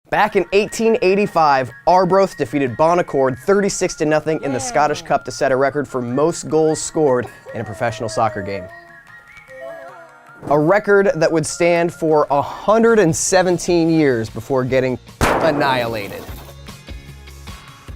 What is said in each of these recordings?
Back in 1885, Arbroath defeated Bonaccord 36-0 in the Scottish Cup to set a record for most goals scored in a professional soccer game. A record that would stand for 117 years before getting annihilated.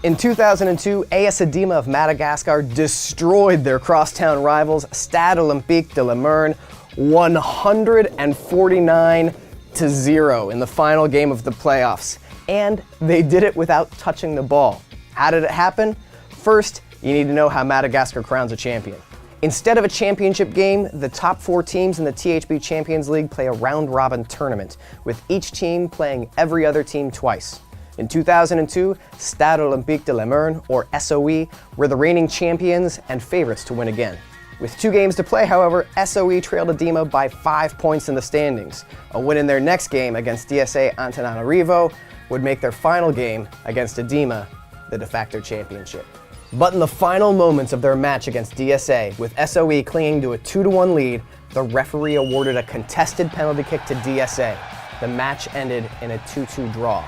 In 2002, AS Edima of Madagascar destroyed their crosstown rivals Stade Olympique de Limern 149-0 in the final game of the playoffs. And they did it without touching the ball. How did it happen? First, you need to know how Madagascar crowns a champion. Instead of a championship game, the top 4 teams in the THB Champions League play a round-robin tournament, with each team playing every other team twice. In 2002, Stade Olympique de Limern, or SOE, were the reigning champions and favorites to win again. With 2 games to play, however, SOE trailed Edima by 5 points in the standings. A win in their next game against DSA Antananarivo would make their final game against Edima the de facto championship. But in the final moments of their match against DSA, with SOE clinging to a 2-1 lead, the referee awarded a contested penalty kick to DSA. The match ended in a 2-2 draw.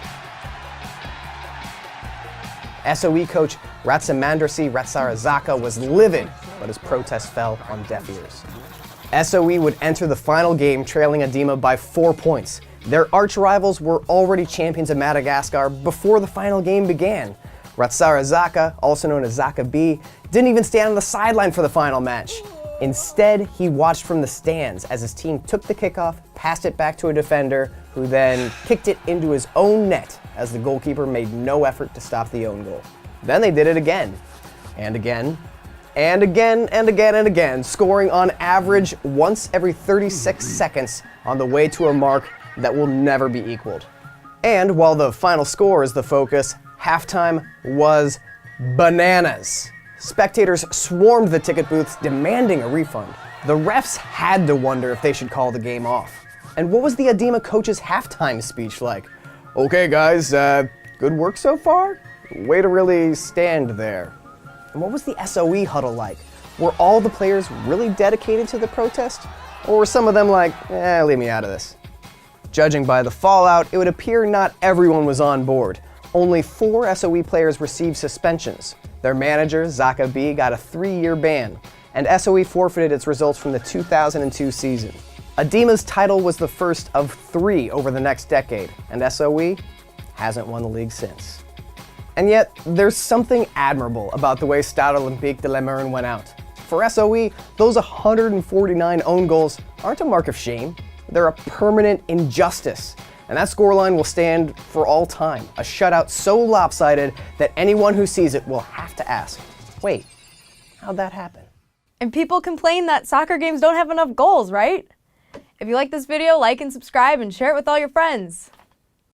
SOE coach Ratsamandrasi Ratsarazaka was livid, but his protest fell on deaf ears. SOE would enter the final game trailing Edima by 4 points. Their arch-rivals were already champions of Madagascar before the final game began. Ratsarazaka, also known as Zaka B, didn't even stand on the sideline for the final match. Instead, he watched from the stands as his team took the kickoff, passed it back to a defender, who then kicked it into his own net as the goalkeeper made no effort to stop the own goal. Then they did it again, and again, and again, and again, and again, scoring on average once every 36 seconds on the way to a mark that will never be equaled. And while the final score is the focus, halftime was bananas. Spectators swarmed the ticket booths demanding a refund. The refs had to wonder if they should call the game off. And what was the Edima coach's halftime speech like? Okay guys, good work so far? Way to really stand there. And what was the SOE huddle like? Were all the players really dedicated to the protest? Or were some of them like, leave me out of this? Judging by the fallout, it would appear not everyone was on board. Only 4 SOE players received suspensions. Their manager, Zaka B, got a 3-year ban, and SOE forfeited its results from the 2002 season. Edima's title was the first of 3 over the next decade, and SOE hasn't won the league since. And yet, there's something admirable about the way Stade Olympique de Limern went out. For SOE, those 149 own goals aren't a mark of shame. They're a permanent injustice. And that scoreline will stand for all time. A shutout so lopsided that anyone who sees it will have to ask, wait, how'd that happen? And people complain that soccer games don't have enough goals, right? If you like this video, like and subscribe and share it with all your friends.